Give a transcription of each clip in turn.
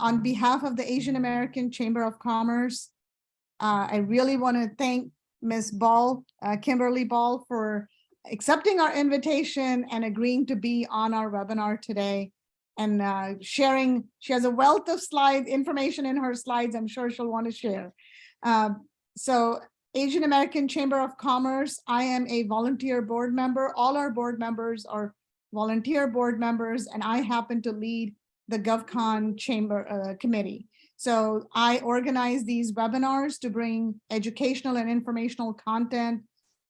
on behalf of the Asian American Chamber of Commerce, I really want to thank Ms. Ball, Kimberly Ball, for accepting our invitation and agreeing to be on our webinar today and sharing. She has a wealth of information in her slides. I'm sure she'll want to share. So Asian American Chamber of Commerce, I am a volunteer board member. All our board members are volunteer board members, and I happen to lead the GovCon Chamber committee. So I organize these webinars to bring educational and informational content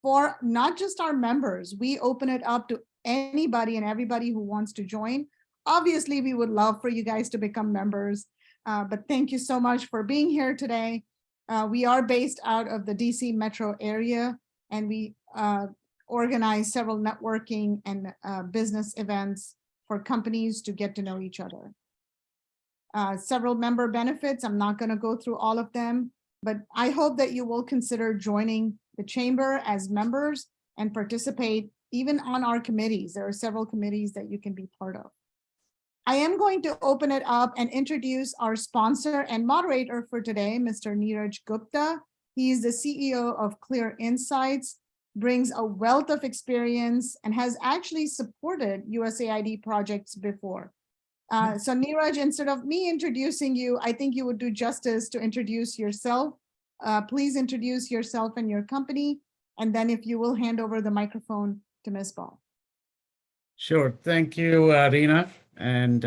for not just our members. We open it up to anybody and everybody who wants to join. Obviously, we would love for you guys to become members, but thank you so much for being here today. We are based out of the DC metro area, and we organize several networking and business events for companies to get to know each other. Several member benefits. I'm not going to go through all of them, but I hope that you will consider joining the chamber as members and participate even on our committees. There are several committees that you can be part of. I am going to open it up and introduce our sponsor and moderator for today, Mr. Neeraj Gupta. He is the CEO of Clear Insights, brings a wealth of experience, and has actually supported USAID projects before. So Neeraj, instead of me introducing you, I think you would do justice to introduce yourself. Please introduce yourself and your company, and then if you will hand over the microphone to Ms. Ball. Sure, thank you, Reena. And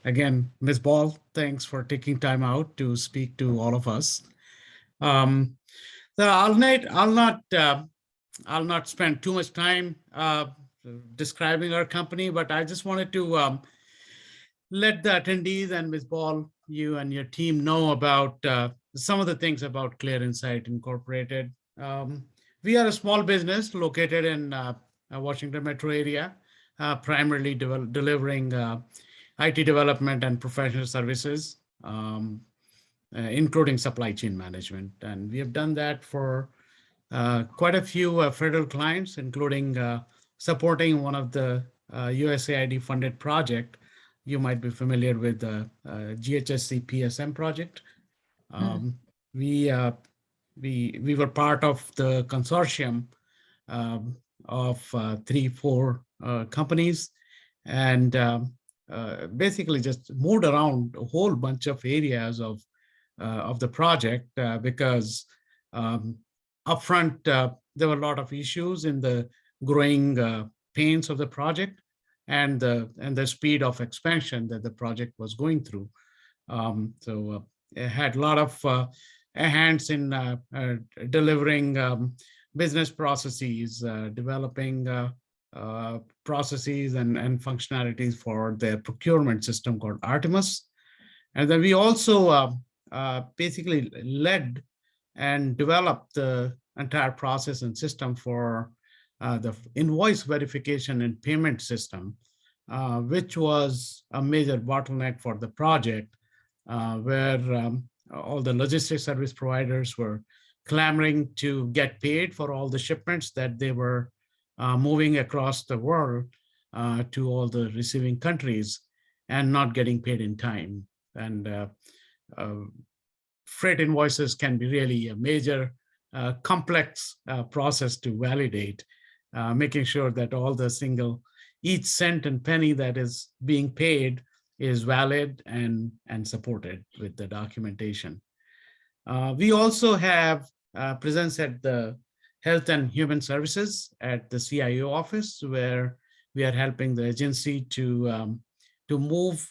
again, Ms. Ball, thanks for taking time out to speak to all of us. So I'll not spend too much time describing our company, but I just wanted to let the attendees and Ms. Ball, you and your team know about some of the things about Clear Insight Incorporated. We are a small business located in Washington metro area, primarily delivering IT development and professional services, including supply chain management. And we have done that for quite a few federal clients, including supporting one of the USAID funded project. You might be familiar with the GHSC PSM project. We were part of the consortium of 3-4 companies, and basically just moved around a whole bunch of areas of the project because upfront there were a lot of issues in the growing pains of the project and the speed of expansion that the project was going through. So it had a lot of hands in delivering business processes, developing processes and functionalities for their procurement system called Artemis. And then we also basically led and developed the entire process and system for the invoice verification and payment system, which was a major bottleneck for the project, where all the logistics service providers were clamoring to get paid for all the shipments that they were moving across the world to all the receiving countries and not getting paid in time. And freight invoices can be really a major complex process to validate, making sure that all the each cent and penny that is being paid is valid and supported with the documentation. We also have presence at the Health and Human Services at the CIO office, where we are helping the agency to move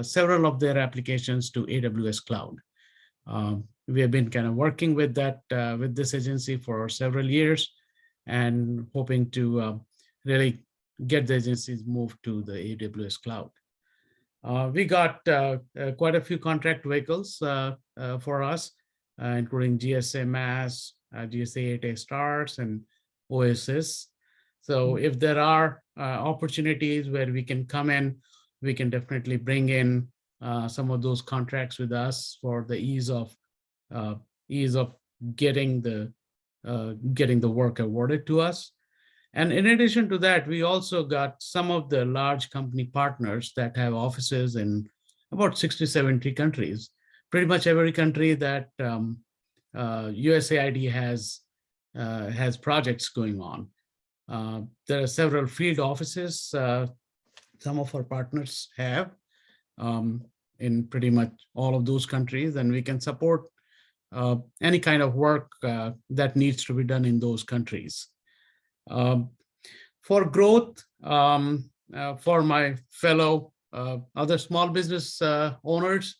several of their applications to AWS Cloud. We have been kind of working with this agency for several years and hoping to really get the agencies moved to the AWS Cloud. We got quite a few contract vehicles for us, including GSA Mass, GSA 8A Stars, and OSS. So if there are opportunities where we can come in, we can definitely bring in some of those contracts with us for the ease of getting the work awarded to us. And in addition to that, we also got some of the large company partners that have offices in about 60, 70 countries. Pretty much every country that USAID has projects going on. There are several field offices some of our partners have in pretty much all of those countries, and we can support any kind of work that needs to be done in those countries. For growth, for my fellow other small business owners,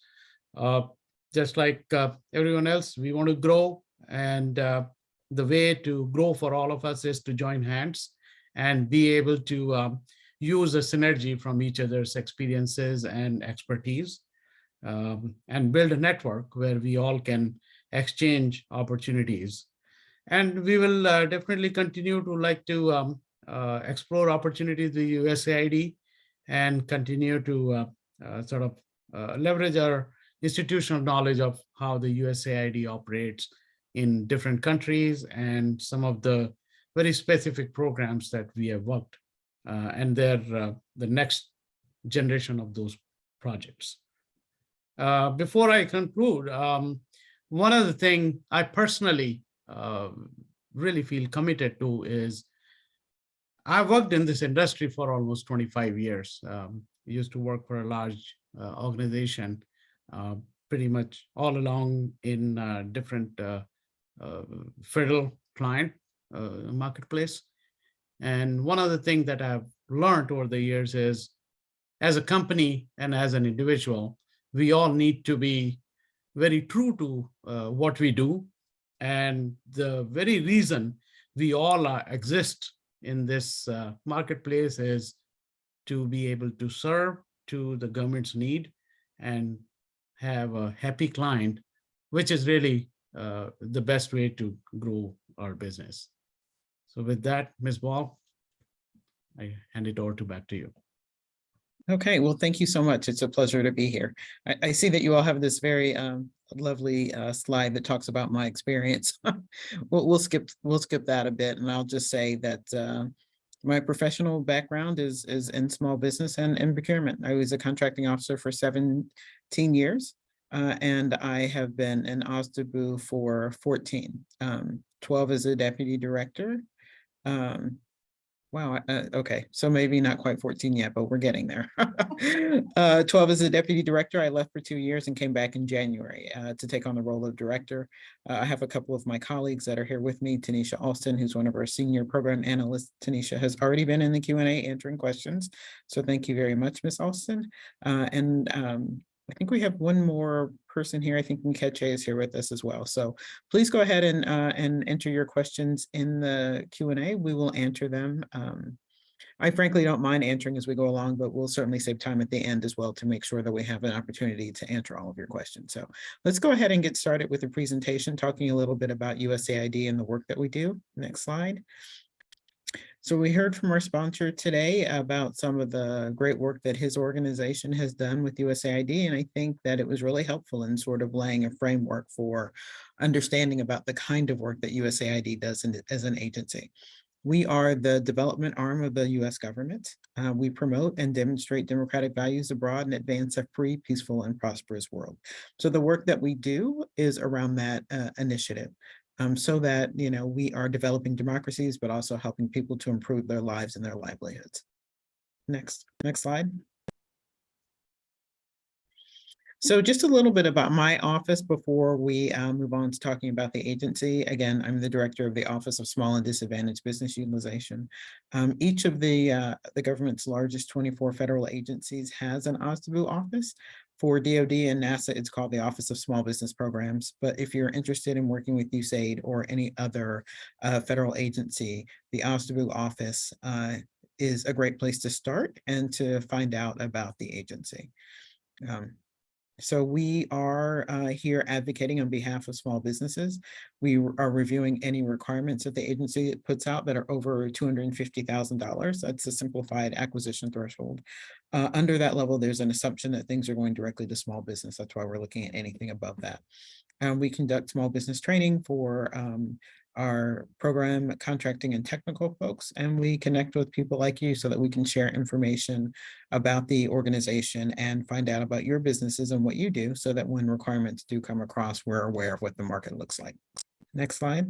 just like everyone else, we want to grow, and the way to grow for all of us is to join hands and be able to use the synergy from each other's experiences and expertise, and build a network where we all can exchange opportunities. And we will definitely continue to like to explore opportunities with USAID and continue to sort of leverage our institutional knowledge of how the USAID operates in different countries and some of the very specific programs that we have worked and they're the next generation of those projects. Before I conclude, one of the things I personally really feel committed to is I've worked in this industry for almost 25 years. Used to work for a large organization, pretty much all along in different federal client marketplace. And one of the things that I've learned over the years is, as a company and as an individual, we all need to be very true to what we do. And the very reason we all exist in this marketplace is to be able to serve to the government's need and have a happy client, which is really the best way to grow our business. So with that, Ms. Ball, I hand it over back to you. Okay, well, thank you so much. It's a pleasure to be here. I see that you all have this very lovely slide that talks about my experience. We'll skip that a bit, and I'll just say that my professional background is in small business and in procurement. I was a contracting officer for 17 years, and I have been in OSDBU for 14, 12 as a deputy director. Wow, okay, so maybe not quite 14 yet, but we're getting there. 12 as a deputy director. I left for 2 years and came back in January to take on the role of director. I have a couple of my colleagues that are here with me. Tanisha Alston, who's one of our senior program analysts. Tanisha has already been in the Q&A answering questions. So thank you very much, Ms. Alston. I think we have one more person here. I think Nkeche is here with us as well. So please go ahead and enter your questions in the Q&A. We will answer them. I frankly don't mind answering as we go along, but we'll certainly save time at the end as well to make sure that we have an opportunity to answer all of your questions. So let's go ahead and get started with the presentation, talking a little bit about USAID and the work that we do. Next slide. So we heard from our sponsor today about some of the great work that his organization has done with USAID, and I think that it was really helpful in sort of laying a framework for understanding about the kind of work that USAID does as an agency. We are the development arm of the US government. We promote and demonstrate democratic values abroad and advance a free, peaceful, and prosperous world. So the work that we do is around that initiative. So that, you know, we are developing democracies, but also helping people to improve their lives and their livelihoods. Next slide. So just a little bit about my office before we move on to talking about the agency. Again, I'm the director of the Office of Small and Disadvantaged Business Utilization. Each of the government's largest 24 federal agencies has an OSDBU office. For DoD and NASA, it's called the Office of Small Business Programs. But if you're interested in working with USAID or any other federal agency, the OSDBU office is a great place to start and to find out about the agency. So we are here advocating on behalf of small businesses. We are reviewing any requirements that the agency puts out that are over $250,000. That's a simplified acquisition threshold. Under that level, there's an assumption that things are going directly to small business. That's why we're looking at anything above that. We conduct small business training for our program contracting and technical folks, and we connect with people like you so that we can share information about the organization and find out about your businesses and what you do so that when requirements do come across, we're aware of what the market looks like. Next slide.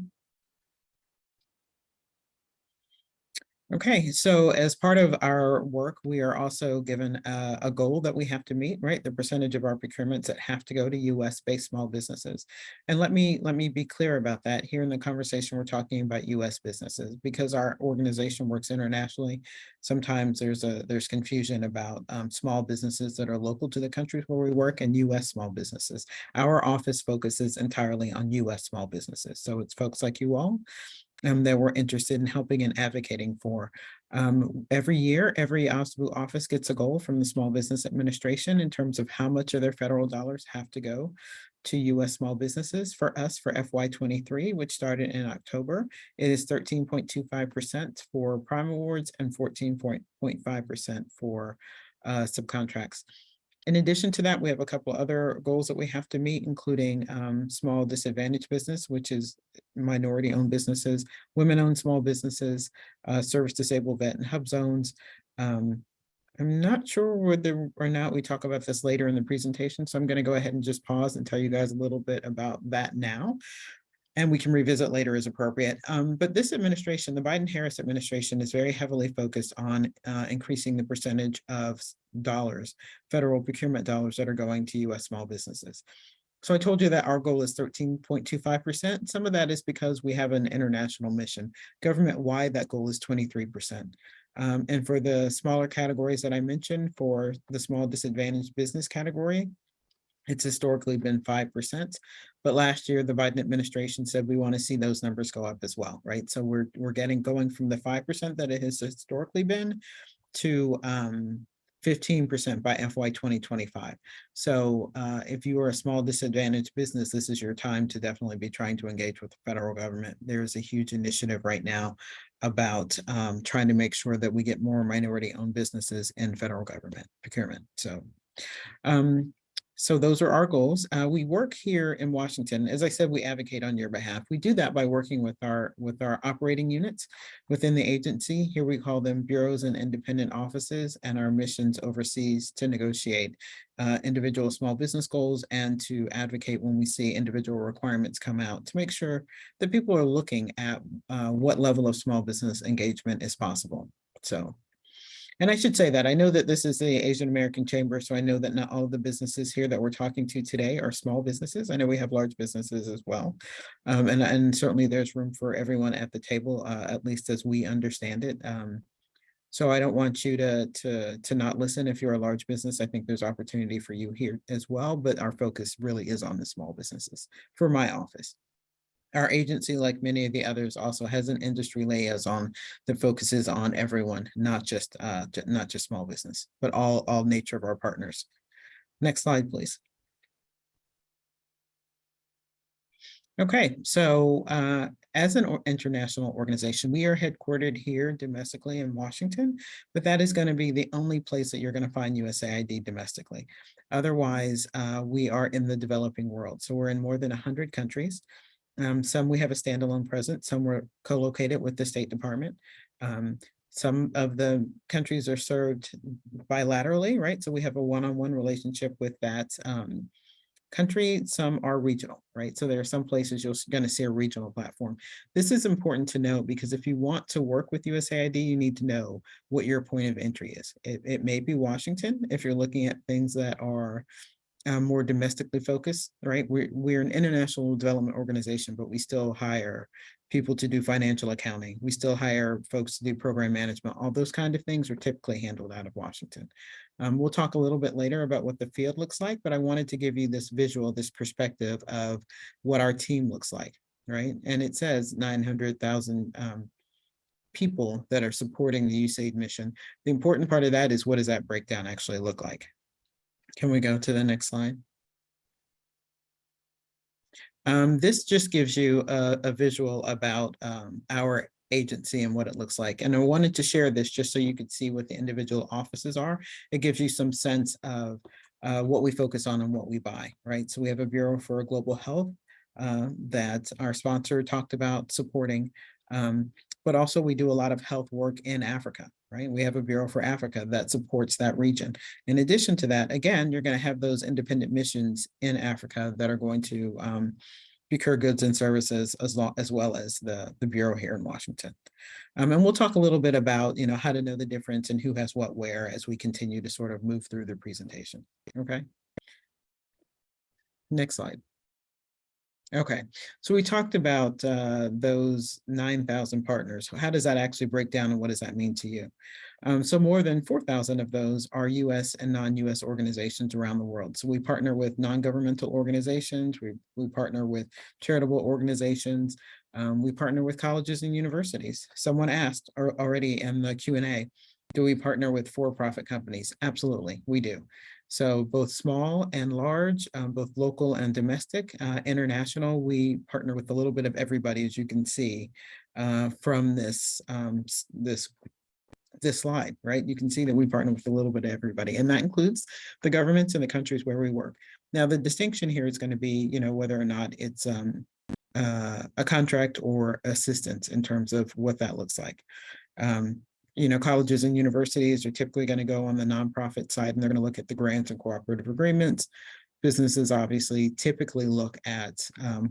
Okay, so as part of our work, we are also given a goal that we have to meet, right? The percentage of our procurements that have to go to US-based small businesses. And let me be clear about that. Here in the conversation, we're talking about US businesses because our organization works internationally. Sometimes there's confusion about small businesses that are local to the countries where we work and US small businesses. Our office focuses entirely on US small businesses. So it's folks like you all that we're interested in helping and advocating for. Every year, every OSBU office gets a goal from the Small Business Administration in terms of how much of their federal dollars have to go to US small businesses. For us, for FY23, which started in October, it is 13.25% for prime awards and 14.5% for subcontracts. In addition to that, we have a couple other goals that we have to meet, including small disadvantaged business, which is minority-owned businesses, women-owned small businesses, service disabled vet and hub zones. I'm not sure whether or not we talk about this later in the presentation, so I'm going to go ahead and just pause and tell you guys a little bit about that now. And we can revisit later as appropriate. But this administration, the Biden-Harris administration, is very heavily focused on increasing the percentage of dollars, federal procurement dollars that are going to US small businesses. So I told you that our goal is 13.25%. Some of that is because we have an international mission. Government-wide, that goal is 23%. And for the smaller categories that I mentioned, for the small disadvantaged business category, it's historically been 5%, but last year the Biden administration said we want to see those numbers go up as well, right? So we're going from the 5% that it has historically been to 15% by FY 2025. So if you are a small disadvantaged business, this is your time to definitely be trying to engage with the federal government. There is a huge initiative right now about trying to make sure that we get more minority-owned businesses in federal government procurement. So those are our goals. We work here in Washington. As I said, we advocate on your behalf. We do that by working with our operating units within the agency. Here we call them bureaus and independent offices, and our missions overseas to negotiate individual small business goals and to advocate when we see individual requirements come out to make sure that people are looking at what level of small business engagement is possible. And I should say that I know that this is the Asian American Chamber, so I know that not all of the businesses here that we're talking to today are small businesses. I know we have large businesses as well. And certainly there's room for everyone at the table, at least as we understand it. So I don't want you to not listen if you're a large business. I think there's opportunity for you here as well, but our focus really is on the small businesses for my office. Our agency, like many of the others, also has an industry liaison that focuses on everyone, not just small business, but all nature of our partners. Next slide, please. Okay, so as an international organization, we are headquartered here domestically in Washington, but that is going to be the only place that you're going to find USAID domestically. Otherwise, we are in the developing world. So we're in more than 100 countries. Some we have a standalone presence, some we're co-located with the State Department. Some of the countries are served bilaterally, right? So we have a one-on-one relationship with that country. Some are regional, right? So there are some places you're going to see a regional platform. This is important to know because if you want to work with USAID, you need to know what your point of entry is. It may be Washington if you're looking at things that are more domestically focused, right? We're an international development organization, but we still hire people to do financial accounting. We still hire folks to do program management. All those kind of things are typically handled out of Washington. We'll talk a little bit later about what the field looks like, but I wanted to give you this visual, this perspective of what our team looks like, right? And it says 900,000 people that are supporting the USAID mission. The important part of that is what does that breakdown actually look like? Can we go to the next slide? This just gives you a visual about our agency and what it looks like. And I wanted to share this just so you could see what the individual offices are. It gives you some sense of what we focus on and what we buy, right? So we have a Bureau for Global Health. that our sponsor talked about supporting. But also we do a lot of health work in Africa, right? We have a Bureau for Africa that supports that region. In addition to that, again, you're going to have those independent missions in Africa that are going to procure goods and services as well as the Bureau here in Washington. And we'll talk a little bit about, how to know the difference and who has what where as we continue to sort of move through the presentation. Okay. Next slide. Okay, so we talked about those 9,000 partners. How does that actually break down and what does that mean to you? So more than 4,000 of those are US and non-US organizations around the world. So we partner with non-governmental organizations, we partner with charitable organizations, we partner with colleges and universities. Someone asked already in the Q&A, do we partner with for-profit companies? Absolutely, we do. So both small and large, both local and domestic, international, we partner with a little bit of everybody, as you can see from this slide, right? You can see that we partner with a little bit of everybody, and that includes the governments and the countries where we work. Now, the distinction here is going to be, whether or not it's a contract or assistance in terms of what that looks like. Colleges and universities are typically going to go on the nonprofit side, and they're going to look at the grants and cooperative agreements. Businesses obviously typically look at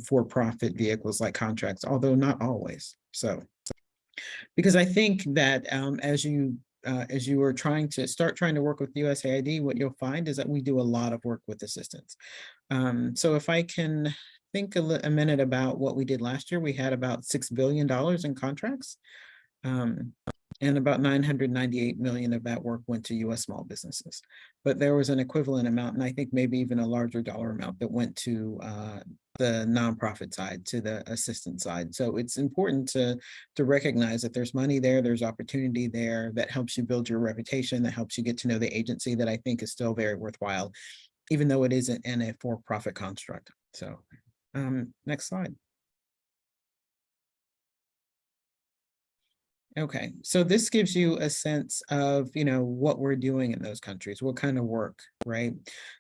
for-profit vehicles like contracts, although not always. So, because I think that as you are trying to work with USAID, what you'll find is that we do a lot of work with assistance. So if I can think a minute about what we did last year, we had about $6 billion in contracts. And about 998 million of that work went to US small businesses. But there was an equivalent amount, and I think maybe even a larger dollar amount that went to the nonprofit side, to the assistance side. So it's important to recognize that there's money there, there's opportunity there that helps you build your reputation, that helps you get to know the agency, that I think is still very worthwhile, even though it isn't in a for-profit construct. So next slide. Okay, so this gives you a sense of, what we're doing in those countries, what kind of work, right?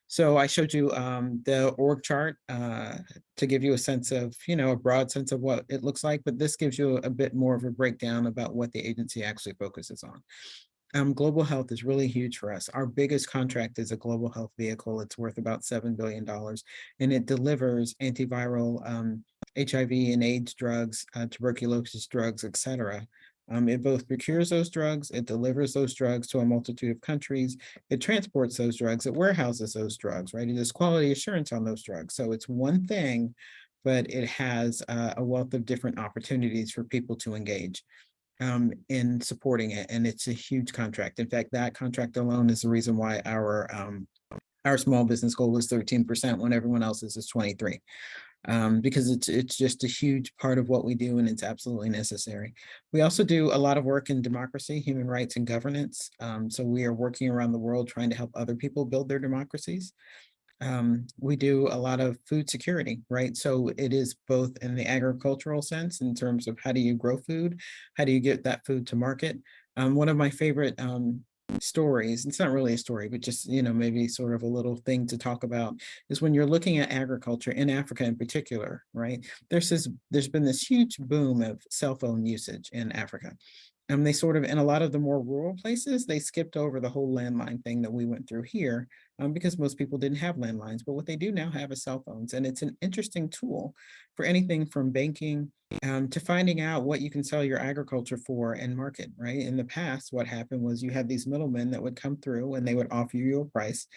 So I showed you the org chart to give you a sense of, a broad sense of what it looks like, but this gives you a bit more of a breakdown about what the agency actually focuses on. Global health is really huge for us. Our biggest contract is a global health vehicle. It's worth about $7 billion, and it delivers antiviral HIV and AIDS drugs, tuberculosis drugs, et cetera. It both procures those drugs, it delivers those drugs to a multitude of countries, it transports those drugs, it warehouses those drugs, right? It does quality assurance on those drugs. So it's one thing, but it has a wealth of different opportunities for people to engage in supporting it. And it's a huge contract. In fact, that contract alone is the reason why our small business goal was 13% when everyone else's is 23%. Because it's just a huge part of what we do, and it's absolutely necessary. We also do a lot of work in democracy, human rights, and governance. So we are working around the world trying to help other people build their democracies. We do a lot of food security, right? So it is both in the agricultural sense in terms of how do you grow food, how do you get that food to market. One of my favorite stories, it's not really a story, but just, maybe sort of a little thing to talk about, is when you're looking at agriculture in Africa in particular, right? There's been this huge boom of cell phone usage in Africa. They sort of, in a lot of the more rural places, they skipped over the whole landline thing that we went through here because most people didn't have landlines. But what they do now have is cell phones. And it's an interesting tool for anything from banking to finding out what you can sell your agriculture for and market, right? In the past, what happened was you had these middlemen that would come through and they would offer you a price.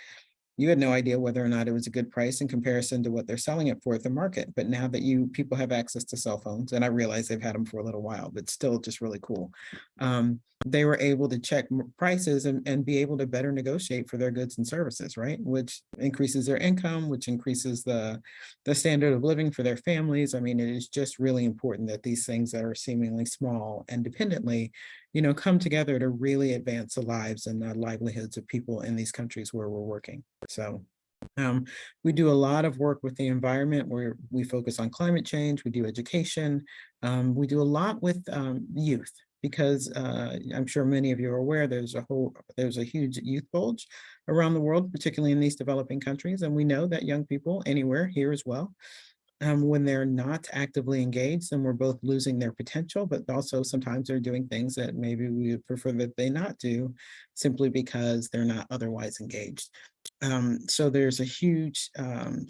You had no idea whether or not it was a good price in comparison to what they're selling it for at the market. But now that people have access to cell phones, and I realize they've had them for a little while, but still just really cool. They were able to check prices and be able to better negotiate for their goods and services, right? Which increases their income, which increases the standard of living for their families. I mean, it is just really important that these things that are seemingly small independently, come together to really advance the lives and the livelihoods of people in these countries where we're working. So we do a lot of work with the environment where we focus on climate change, we do education, we do a lot with youth, because I'm sure many of you are aware there's a huge youth bulge around the world, particularly in these developing countries. And we know that young people anywhere here as well When they're not actively engaged, then we're both losing their potential, but also sometimes they're doing things that maybe we would prefer that they not do simply because they're not otherwise engaged. So there's a huge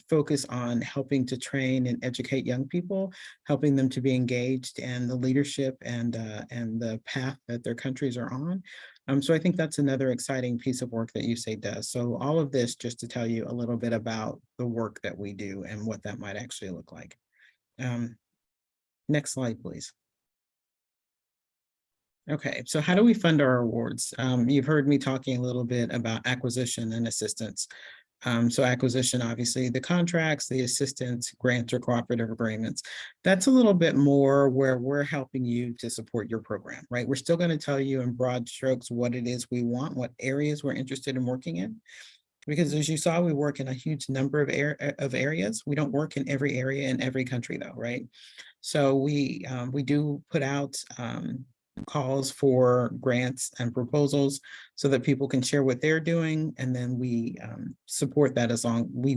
focus on helping to train and educate young people, helping them to be engaged in the leadership and the path that their countries are on. So I think that's another exciting piece of work that USAID does. So all of this just to tell you a little bit about the work that we do and what that might actually look like. Next slide, please. Okay, so how do we fund our awards? You've heard me talking a little bit about acquisition and assistance. So acquisition, obviously, the contracts, the assistance, grants, or cooperative agreements. That's a little bit more where we're helping you to support your program, right? We're still going to tell you in broad strokes what it is we want, what areas we're interested in working in. Because as you saw, we work in a huge number of areas. We don't work in every area in every country though, right? So we do put out calls for grants and proposals so that people can share what they're doing, and then we support that as long we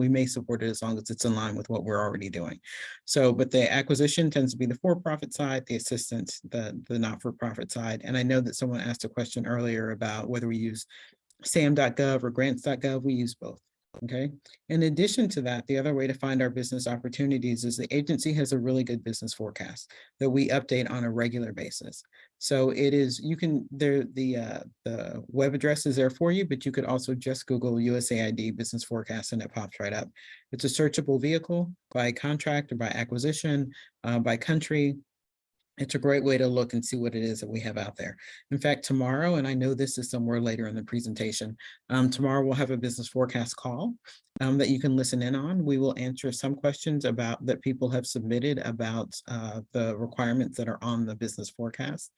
may support it as long as it's in line with what we're already doing. So, but the acquisition tends to be the for-profit side, the assistance, the not-for-profit side. And I know that someone asked a question earlier about whether we use SAM.gov or grants.gov. We use both. Okay. In addition to that, the other way to find our business opportunities is the agency has a really good business forecast that we update on a regular basis. So it is, you can, the web address is there for you, but you could also just Google USAID business forecast and it pops right up. It's a searchable vehicle by contract or by acquisition, by country. It's a great way to look and see what it is that we have out there. In fact, tomorrow, and I know this is somewhere later in the presentation, tomorrow we'll have a business forecast call that you can listen in on. We will answer some questions about that people have submitted about the requirements that are on the business forecast.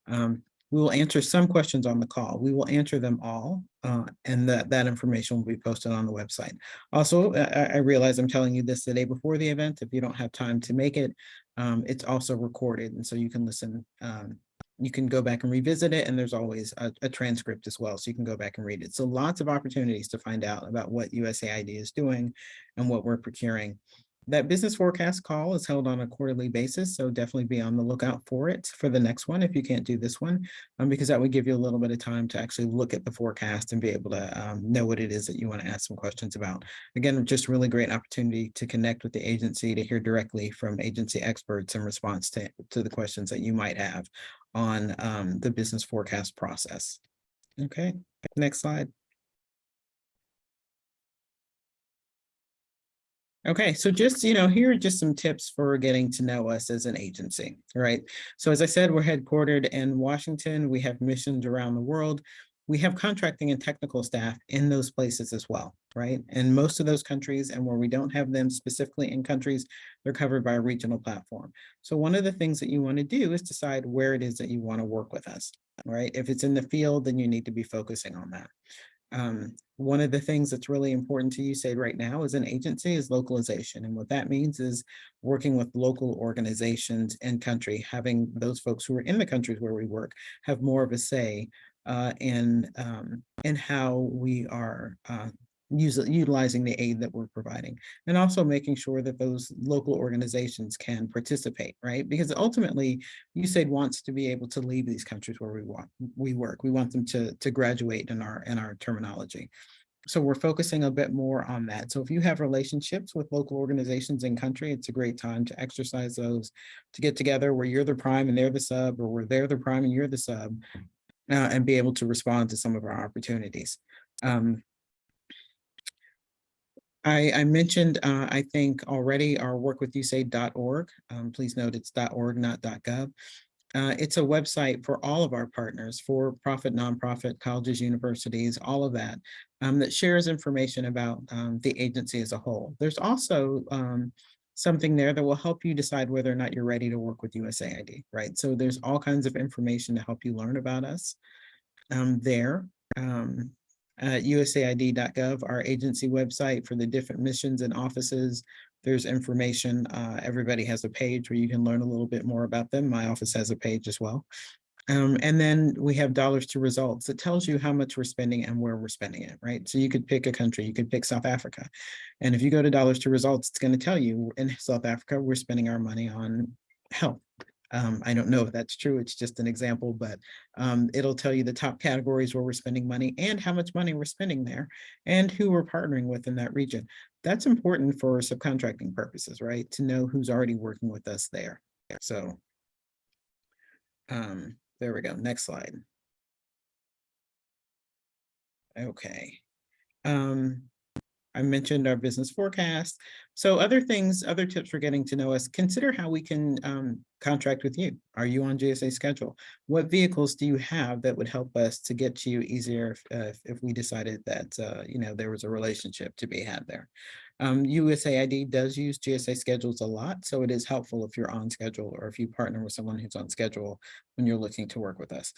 We will answer some questions on the call. We will answer them all, and that information will be posted on the website. Also, I realize I'm telling you this the day before the event. If you don't have time to make it, it's also recorded, and so you can listen. You can go back and revisit it, and there's always a transcript as well, so you can go back and read it. So lots of opportunities to find out about what USAID is doing and what we're procuring. That business forecast call is held on a quarterly basis, so definitely be on the lookout for it for the next one if you can't do this one, because that would give you a little bit of time to actually look at the forecast and be able to know what it is that you want to ask some questions about. Again, just really great opportunity to connect with the agency, to hear directly from agency experts in response to the questions that you might have on the business forecast process. Okay, next slide. Okay, so just, here are just some tips for getting to know us as an agency, right? So as I said, we're headquartered in Washington. We have missions around the world. We have contracting and technical staff in those places as well, right? And most of those countries, and where we don't have them specifically in countries, they're covered by a regional platform. So one of the things that you want to do is decide where it is that you want to work with us, right? If it's in the field, then you need to be focusing on that. One of the things that's really important to USAID right now as an agency is localization. And what that means is working with local organizations in country, having those folks who are in the countries where we work have more of a say in how we are utilizing the aid that we're providing, and also making sure that those local organizations can participate, right? Because ultimately, USAID wants to be able to leave these countries where we work. We want them to graduate in our terminology. So we're focusing a bit more on that. So if you have relationships with local organizations in country, it's a great time to exercise those, to get together where you're the prime and they're the sub, or where they're the prime and you're the sub, and be able to respond to some of our opportunities. I mentioned, I think already, our work with USAID.org. Please note it's .org, not .gov. It's a website for all of our partners, for profit, nonprofit, colleges, universities, all of that, that shares information about the agency as a whole. There's also something there that will help you decide whether or not you're ready to work with USAID, right? So there's all kinds of information to help you learn about us there. At USAID.gov, our agency website for the different missions and offices. There's information. Everybody has a page where you can learn a little bit more about them. My office has a page as well. And then we have dollars to results. It tells you how much we're spending and where we're spending it, right? So you could pick a country, you could pick South Africa. And if you go to dollars to results, it's going to tell you in South Africa, we're spending our money on health. I don't know if that's true, it's just an example, but it'll tell you the top categories where we're spending money and how much money we're spending there and who we're partnering with in that region. That's important for subcontracting purposes, right? To know who's already working with us there. So there we go. Next slide. Okay. I mentioned our business forecast. So other things, other tips for getting to know us, consider how we can contract with you. Are you on GSA schedule? What vehicles do you have that would help us to get to you easier if we decided that, you know, there was a relationship to be had there? USAID does use GSA schedules a lot, so it is helpful if you're on schedule or if you partner with someone who's on schedule when you're looking to work with us.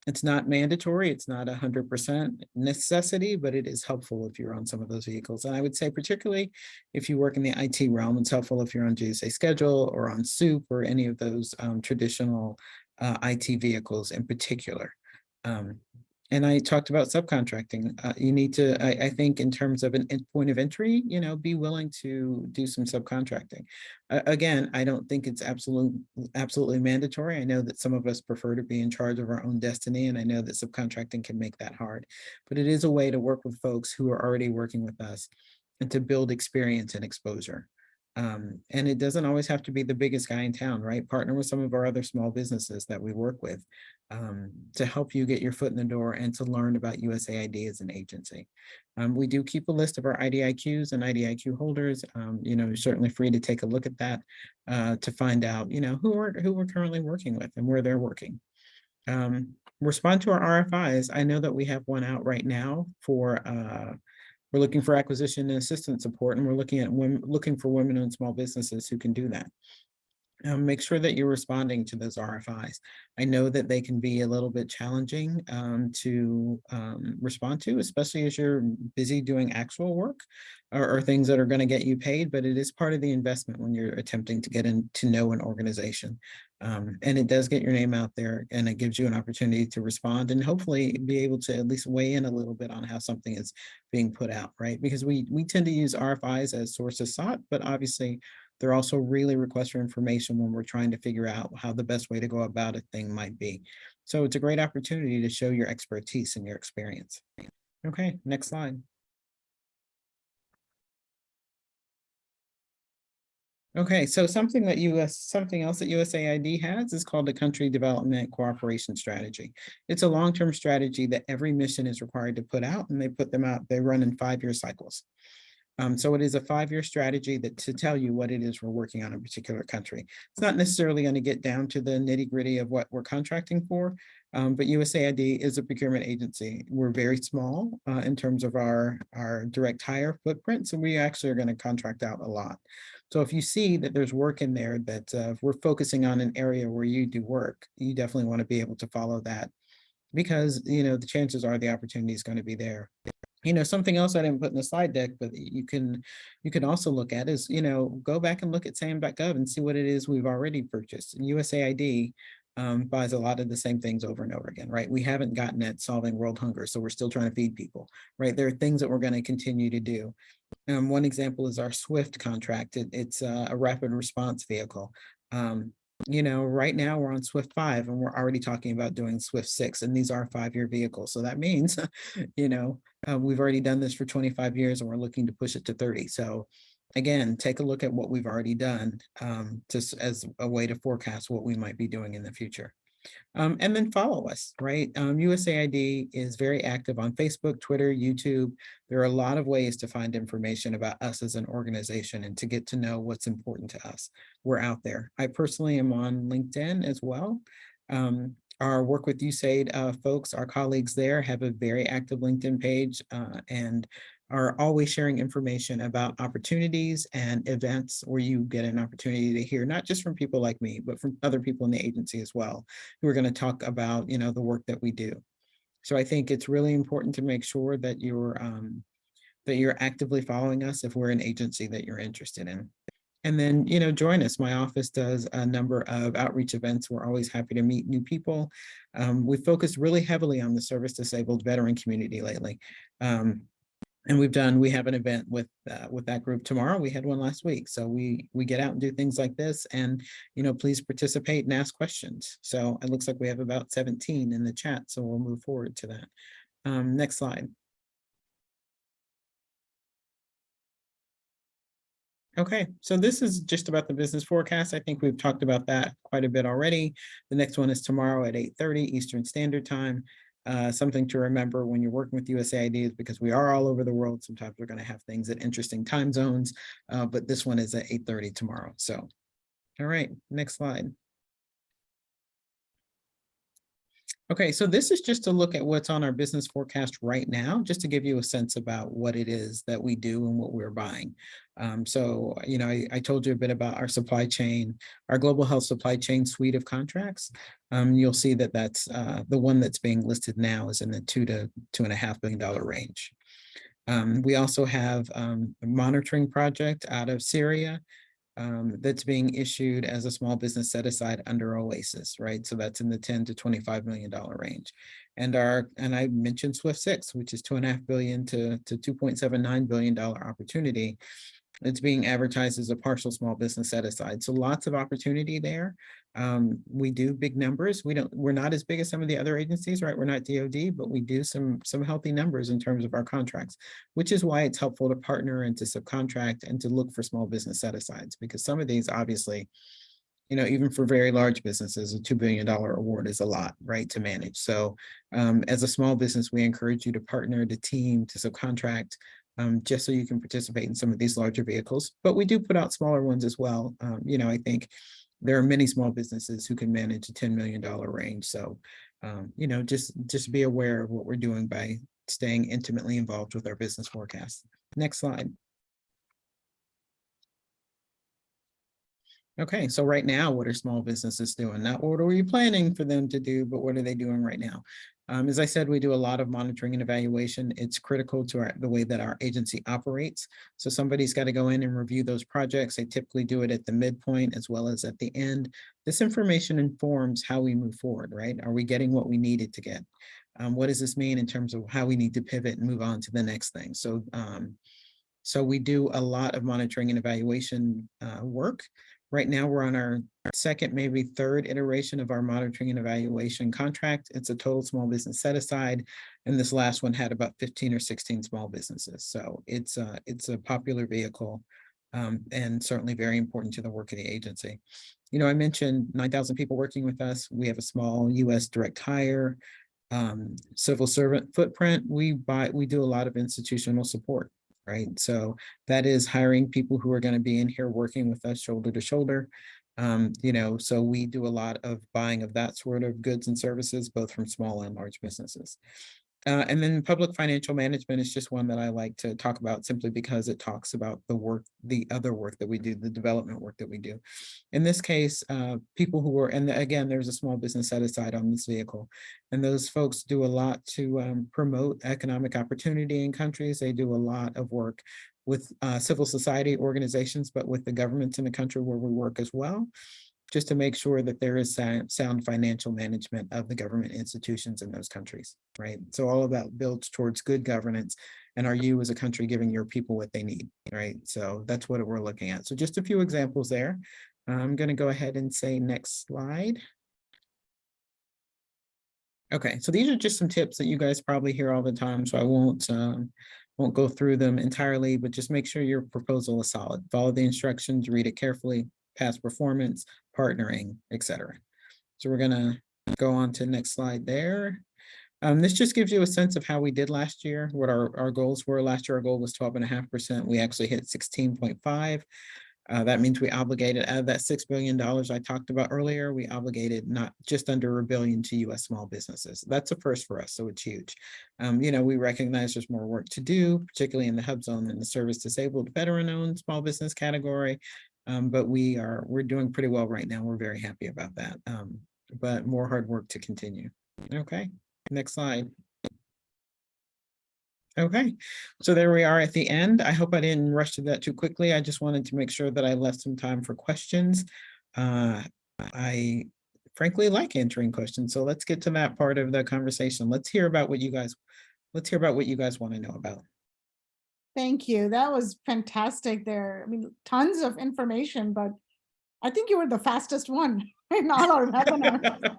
It's not mandatory, it's not 100% necessity, but it is helpful if you're on some of those vehicles. And I would say particularly if you work in the IT realm, it's helpful if you're on GSA schedule or on SOUP or any of those traditional IT vehicles in particular. And I talked about subcontracting. You need to, I think in terms of an point of entry, you know, be willing to do some subcontracting. Again, I don't think it's absolutely mandatory. I know that some of us prefer to be in charge of our own destiny, and I know that subcontracting can make that hard, but it is a way to work with folks who are already working with us and to build experience and exposure. And it doesn't always have to be the biggest guy in town, right? Partner with some of our other small businesses that we work with to help you get your foot in the door and to learn about USAID as an agency. We do keep a list of our IDIQs and IDIQ holders. You know, you're certainly free to take a look at that to find out, you know, who we're currently working with and where they're working. Respond to our RFIs. I know that we have one out right now for we're looking for acquisition and assistance support, and we're looking for women and small businesses who can do that. Make sure that you're responding to those RFIs. I know that they can be a little bit challenging to respond to, especially as you're busy doing actual work or things that are going to get you paid, but it is part of the investment when you're attempting to get to know an organization. And it does get your name out there, and it gives you an opportunity to respond and hopefully be able to at least weigh in a little bit on how something is being put out, right? Because we tend to use RFIs as sources sought, but obviously they're also really requests for information when we're trying to figure out how the best way to go about a thing might be. So it's a great opportunity to show your expertise and your experience. Okay, next slide. Okay, so something else that USAID has is called the Country Development Cooperation Strategy. It's a long-term strategy that every mission is required to put out, and they put them out, they run in 5-year cycles. So it is a 5-year strategy to tell you what it is we're working on in a particular country. It's not necessarily going to get down to the nitty gritty of what we're contracting for, but USAID is a procurement agency. We're very small in terms of our direct hire footprint, so we actually are going to contract out a lot. So if you see that there's work in there that if we're focusing on an area where you do work, you definitely want to be able to follow that because, you know, the chances are the opportunity is going to be there. You know, something else I didn't put in the slide deck, but you can also look at is, you know, go back and look at SAM.gov and see what it is we've already purchased. And USAID buys a lot of the same things over and over again, right? We haven't gotten at solving world hunger, so we're still trying to feed people, right? There are things that we're going to continue to do. One example is our SWIFT contract. It's a rapid response vehicle. You know, right now we're on SWIFT 5 and we're already talking about doing SWIFT 6, and these are 5-year vehicles. So that means, you know, we've already done this for 25 years and we're looking to push it to 30. So again, take a look at what we've already done just as a way to forecast what we might be doing in the future. And then follow us, right? USAID is very active on Facebook, Twitter, YouTube. There are a lot of ways to find information about us as an organization and to get to know what's important to us. We're out there. I personally am on LinkedIn as well. Our Work with USAID folks, our colleagues there have a very active LinkedIn page and are always sharing information about opportunities and events where you get an opportunity to hear, not just from people like me, but from other people in the agency as well, who are going to talk about, you know, the work that we do. So I think it's really important to make sure that you're actively following us if we're an agency that you're interested in. And then, join us. My office does a number of outreach events. We're always happy to meet new people. We focused really heavily on the service disabled veteran community lately. And we have an event with that group tomorrow. We had one last week. So we get out and do things like this, and, please participate and ask questions. So it looks like we have about 17 in the chat. So we'll move forward to that. Next slide. Okay, so this is just about the business forecast. I think we've talked about that quite a bit already. The next one is tomorrow at 8:30 Eastern Standard Time. Something to remember when you're working with USAID is because we are all over the world. Sometimes we're going to have things at interesting time zones, but this one is at 8:30 tomorrow. So, all right, next slide. Okay, so this is just to look at what's on our business forecast right now, just to give you a sense about what it is that we do and what we're buying. So, I told you a bit about our supply chain, our global health supply chain suite of contracts. You'll see that that's the one that's being listed now is in the $2 to $2.5 billion range. We also have a monitoring project out of Syria. That's being issued as a small business set aside under OASIS, right? So that's in the $10 to $25 million range. And I mentioned SWIFT 6, which is $2.5 billion to $2.79 billion opportunity. It's being advertised as a partial small business set aside. So lots of opportunity there. We do big numbers. We're not as big as some of the other agencies, right? We're not DoD, but we do some healthy numbers in terms of our contracts, which is why it's helpful to partner and to subcontract and to look for small business set asides, because some of these obviously, even for very large businesses, a $2 billion award is a lot, right, to manage. So as a small business, we encourage you to partner, to team, to subcontract, just so you can participate in some of these larger vehicles. But we do put out smaller ones as well. I think there are many small businesses who can manage a $10 million range. So, just be aware of what we're doing by staying intimately involved with our business forecast. Next slide. Okay, so right now, what are small businesses doing? Not what are we planning for them to do, but what are they doing right now? As I said, we do a lot of monitoring and evaluation. It's critical to the way that our agency operates. So somebody's got to go in and review those projects. They typically do it at the midpoint as well as at the end. This information informs how we move forward, right? Are we getting what we needed to get? What does this mean in terms of how we need to pivot and move on to the next thing? So we do a lot of monitoring and evaluation work. Right now, we're on our second, maybe third iteration of our monitoring and evaluation contract. It's a total small business set aside. And this last one had about 15 or 16 small businesses. So it's a popular vehicle and certainly very important to the work of the agency. I mentioned 9,000 people working with us. We have a small US direct hire, civil servant footprint. We do a lot of institutional support. Right. So that is hiring people who are going to be in here working with us shoulder to shoulder. So we do a lot of buying of that sort of goods and services, both from small and large businesses. And then public financial management is just one that I like to talk about simply because it talks about the other work that we do, the development work that we do. In this case, people who are, and again, there's a small business set aside on this vehicle, and those folks do a lot to promote economic opportunity in countries. They do a lot of work with civil society organizations, but with the governments in the country where we work as well, just to make sure that there is sound financial management of the government institutions in those countries, right? So all of that builds towards good governance, and are you as a country giving your people what they need, right? So that's what we're looking at. So just a few examples there. I'm going to go ahead and say next slide. Okay, so these are just some tips that you guys probably hear all the time, so I won't go through them entirely, but just make sure your proposal is solid. Follow the instructions, read it carefully, past performance, partnering, etc. So we're gonna go on to the next slide there. This just gives you a sense of how we did last year, what our goals were. Last year, our goal was 12.5%. We actually hit 16.5. That means we obligated, out of that $6 billion I talked about earlier, we obligated not just under $1 billion to US small businesses. That's a first for us, so it's huge. We recognize there's more work to do, particularly in the hub zone and the service disabled veteran-owned small business category. But we're doing pretty well right now. We're very happy about that. But more hard work to continue. Okay, next slide. Okay, so there we are at the end. I hope I didn't rush to that too quickly. I just wanted to make sure that I left some time for questions. I frankly like answering questions, so let's get to that part of the conversation. Let's hear about what you guys want to know about. Thank you. That was fantastic there. I mean, tons of information, but I think you were the fastest one in all our webinars.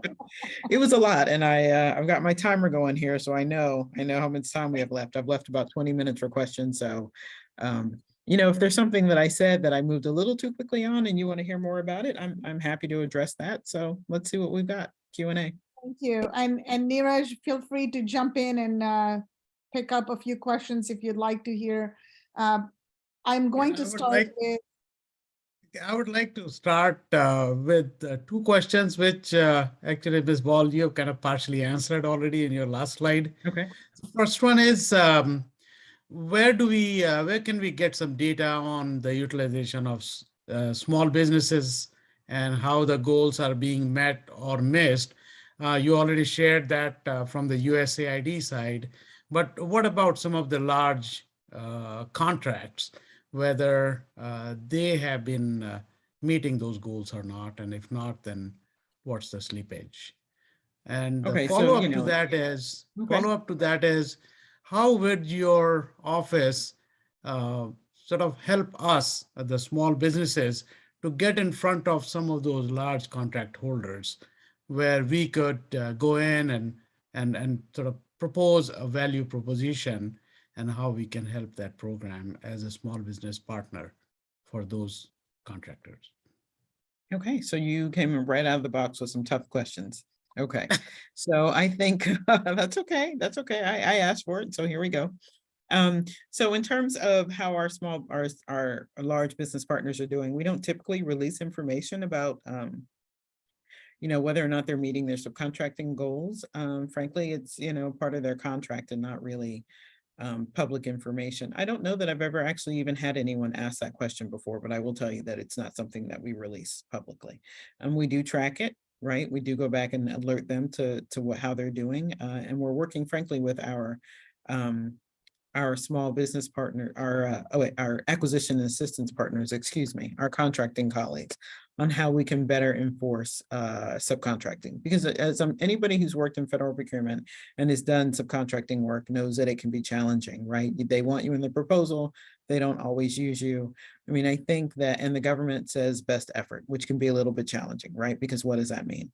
It was a lot, and I've got my timer going here, so I know how much time we have left. I've left about 20 minutes for questions, so if there's something that I said that I moved a little too quickly on and you want to hear more about it, I'm happy to address that. So let's see what we've got. Q&A. Thank you. And Neeraj, feel free to jump in and pick up a few questions if you'd like to hear. I'm going to start with. I would like to start with two questions, which actually, Ms. Ball, you have kind of partially answered already in your last slide. Okay. The first one is, where can we get some data on the utilization of small businesses and how the goals are being met or missed? You already shared that from the USAID side, but what about some of the large contracts, whether they have been meeting those goals or not, and if not, then what's the slippage? And the follow-up to that is, how would your office sort of help us, the small businesses, to get in front of some of those large contract holders, where we could go in and sort of propose a value proposition and how we can help that program as a small business partner for those contractors? Okay, so you came right out of the box with some tough questions. Okay, so I think that's okay. That's okay. I asked for it, so here we go. So in terms of how our large business partners are doing, we don't typically release information about whether or not they're meeting their subcontracting goals. Frankly, it's part of their contract and not really public information. I don't know that I've ever actually even had anyone ask that question before, but I will tell you that it's not something that we release publicly. And we do track it, right? We do go back and alert them to how they're doing. And we're working, frankly, with our small business partner, our acquisition and assistance partners, our contracting colleagues, on how we can better enforce subcontracting. Because as anybody who's worked in federal procurement and has done subcontracting work knows that it can be challenging, right? They want you in the proposal, they don't always use you. I mean, I think that, and the government says best effort, which can be a little bit challenging, right? Because what does that mean?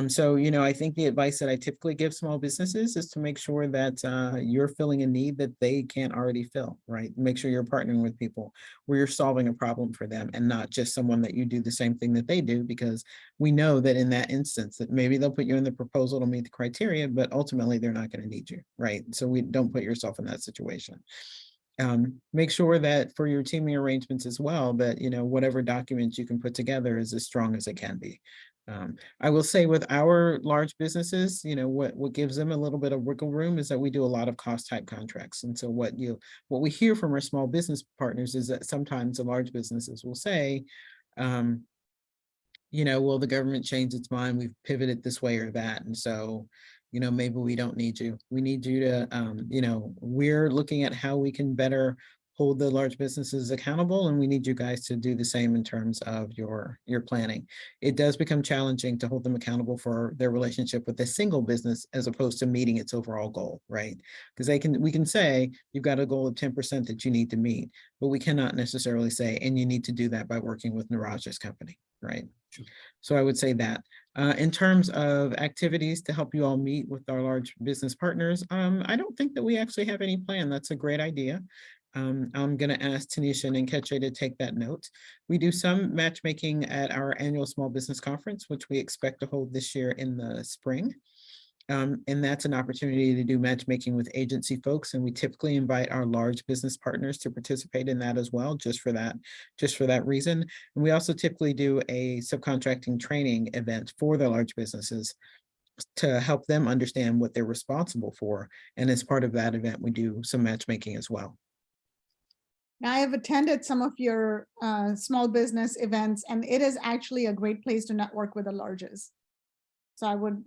So, I think the advice that I typically give small businesses is to make sure that you're filling a need that they can't already fill, right? Make sure you're partnering with people where you're solving a problem for them and not just someone that you do the same thing that they do, because we know that in that instance that maybe they'll put you in the proposal to meet the criteria, but ultimately they're not going to need you, right? So we don't put yourself in that situation. Make sure that for your teaming arrangements as well, that, whatever documents you can put together is as strong as it can be. I will say with our large businesses, what gives them a little bit of wiggle room is that we do a lot of cost type contracts. And so what we hear from our small business partners is that sometimes the large businesses will say, will the government change its mind? We've pivoted this way or that. And so, maybe we don't need you. We need you to, we're looking at how we can better hold the large businesses accountable, and we need you guys to do the same in terms of your planning. It does become challenging to hold them accountable for their relationship with a single business as opposed to meeting its overall goal, right? Because we can say you've got a goal of 10% that you need to meet, but we cannot necessarily say, and you need to do that by working with Neeraj's company, right? Sure. So I would say that. In terms of activities to help you all meet with our large business partners, I don't think that we actually have any plan. That's a great idea. I'm going to ask Tanisha and Nkechi to take that note. We do some matchmaking at our annual small business conference, which we expect to hold this year in the spring. And that's an opportunity to do matchmaking with agency folks. And we typically invite our large business partners to participate in that as well, just for that reason. And we also typically do a subcontracting training event for the large businesses to help them understand what they're responsible for. And as part of that event, we do some matchmaking as well. I have attended some of your small business events, and it is actually a great place to network with the largest. So I would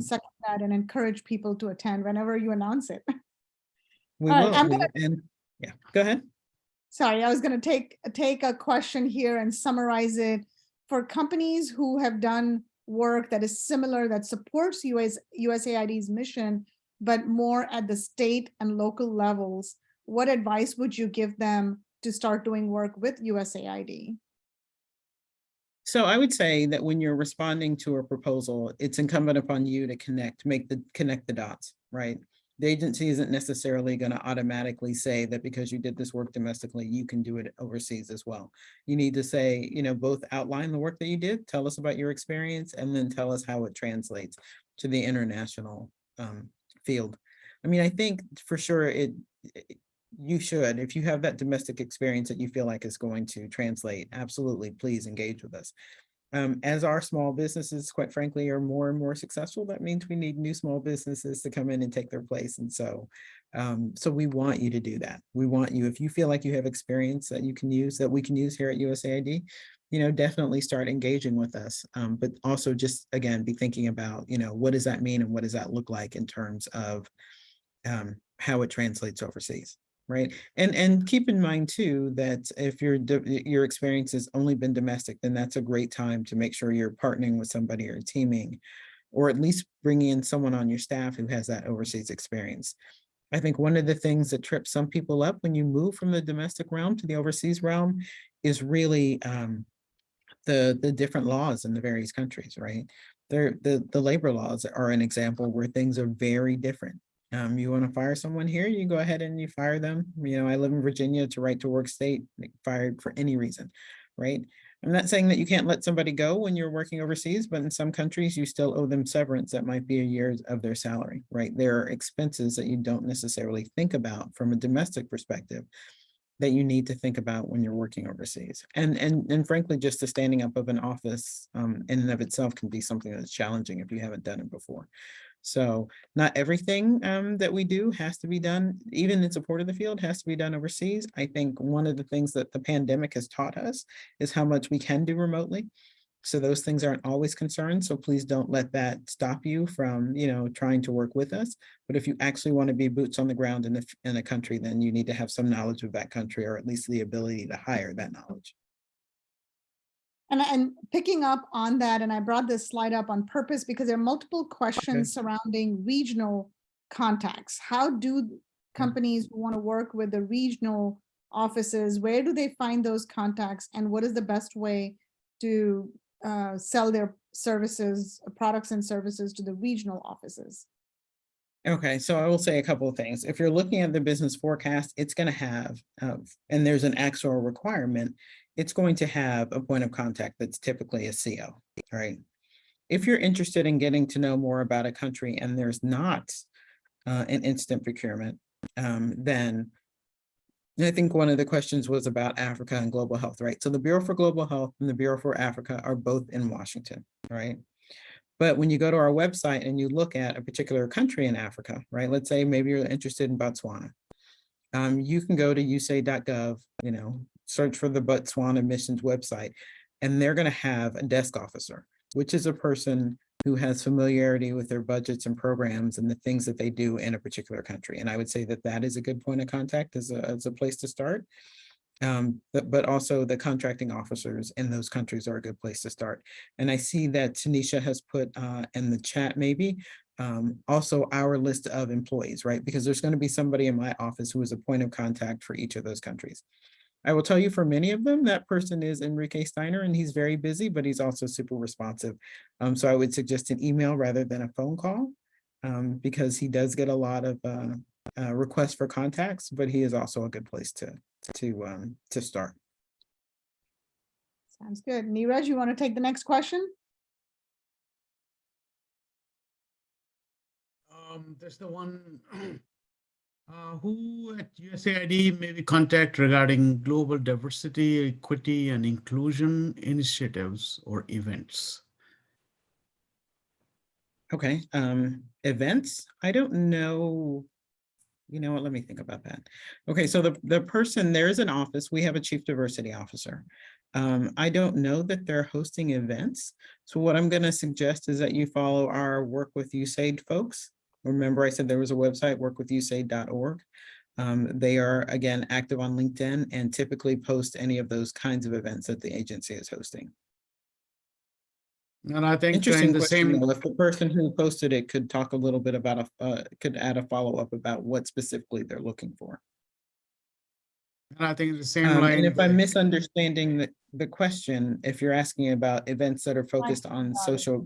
second that and encourage people to attend whenever you announce it. We All right, will. I'm we gonna- will. And yeah, go ahead. Sorry, I was going to take a question here and summarize it. For companies who have done work that is similar, that supports USAID's mission, but more at the state and local levels, what advice would you give them to start doing work with USAID? So I would say that when you're responding to a proposal, it's incumbent upon you to connect the dots, right? The agency isn't necessarily going to automatically say that because you did this work domestically, you can do it overseas as well. You need to say, both outline the work that you did, tell us about your experience, and then tell us how it translates to the international field. I mean, I think for sure you should, if you have that domestic experience that you feel like is going to translate, absolutely, please engage with us. As our small businesses, quite frankly, are more and more successful, that means we need new small businesses to come in and take their place. And so we want you to do that. We want you, if you feel like you have experience that you can use, that we can use here at USAID, definitely start engaging with us. But also just, again, be thinking about, what does that mean and what does that look like in terms of how it translates overseas. Right. And keep in mind, too, that if your experience has only been domestic, then that's a great time to make sure you're partnering with somebody or teaming, or at least bringing in someone on your staff who has that overseas experience. I think one of the things that trips some people up when you move from the domestic realm to the overseas realm is really the different laws in the various countries, right? The labor laws are an example where things are very different. You want to fire someone here, you go ahead and you fire them. I live in Virginia, it's a right to work state, fired for any reason, right? I'm not saying that you can't let somebody go when you're working overseas, but in some countries you still owe them severance that might be a year of their salary, right? There are expenses that you don't necessarily think about from a domestic perspective that you need to think about when you're working overseas. And frankly, just the standing up of an office in and of itself can be something that's challenging if you haven't done it before. So not everything that we do has to be done, even in support of the field, has to be done overseas. I think one of the things that the pandemic has taught us is how much we can do remotely. So those things aren't always concerns. So please don't let that stop you from, trying to work with us. But if you actually want to be boots on the ground in a country, then you need to have some knowledge of that country, or at least the ability to hire that knowledge. And picking up on that, and I brought this slide up on purpose because there are multiple questions surrounding regional contacts. How do companies who want to work with the regional offices, where do they find those contacts, and what is the best way to sell their services, products and services to the regional offices? Okay, so I will say a couple of things. If you're looking at the business forecast, it's going to have, and there's an actual requirement, it's going to have a point of contact that's typically a CO, right? If you're interested in getting to know more about a country and there's not an instant procurement, then I think one of the questions was about Africa and global health, right? So the Bureau for Global Health and the Bureau for Africa are both in Washington, right? But when you go to our website and you look at a particular country in Africa, right? Let's say maybe you're interested in Botswana. You can go to usaid.gov, search for the Botswana missions website, and they're going to have a desk officer, which is a person who has familiarity with their budgets and programs and the things that they do in a particular country. And I would say that that is a good point of contact as a place to start. But also the contracting officers in those countries are a good place to start. And I see that Tanisha has put in the chat maybe also our list of employees, right? Because there's going to be somebody in my office who is a point of contact for each of those countries. I will tell you, for many of them, that person is Enrique Steiner, and he's very busy, but he's also super responsive. So I would suggest an email rather than a phone call, because he does get a lot of requests for contacts, but he is also a good place to start. Sounds good. Neeraj, you want to take the next question? There's the one who at USAID maybe contact regarding global diversity, equity, and inclusion initiatives or events. Okay, events. I don't know. You know what, let me think about that. Okay, so the person, there is an office, we have a chief diversity officer. I don't know that they're hosting events. So what I'm gonna suggest is that you follow our Work with USAID folks. Remember I said there was a website, workwithusaid.org. They are, again, active on LinkedIn and typically post any of those kinds of events that the agency is hosting. And I think in Interesting the question, same, though, if the person who posted it could talk a little bit about, could add a follow-up about what specifically they're looking for. and I think in the same And line, if I'm misunderstanding the question, if you're asking about events that are focused on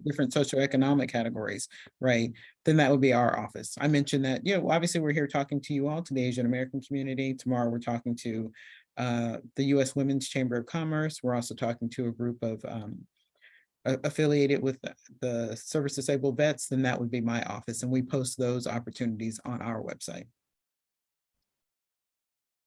different socioeconomic categories, right, then that would be our office. I mentioned that, you know, obviously we're here talking to you all, to the Asian American community. Tomorrow we're talking to the U.S. Women's Chamber of Commerce. We're also talking to a group of affiliated with the service disabled vets, then that would be my office. And we post those opportunities on our website.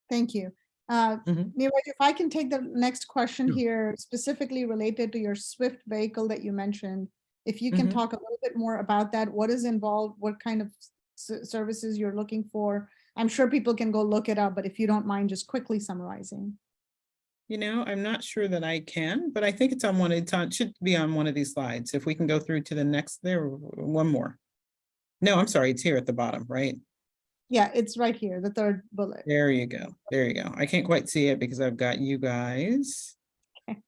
Thank you. Mhm. Neeraj, if I can take the next question Sure. here, specifically related to your Swift vehicle that you mentioned. If you can Mhm. talk a little bit more about that, what is involved, what kind of services you're looking for? I'm sure people can go look it up, but if you don't mind just quickly summarizing. You know, I'm not sure that I can, but I think it's on one, it should be on one of these slides. If we can go through to the next, there, one more. No, I'm sorry, it's here at the bottom, right? Yeah, it's right here, the third bullet. There you go. There you go. I can't quite see it because I've got you guys. Okay.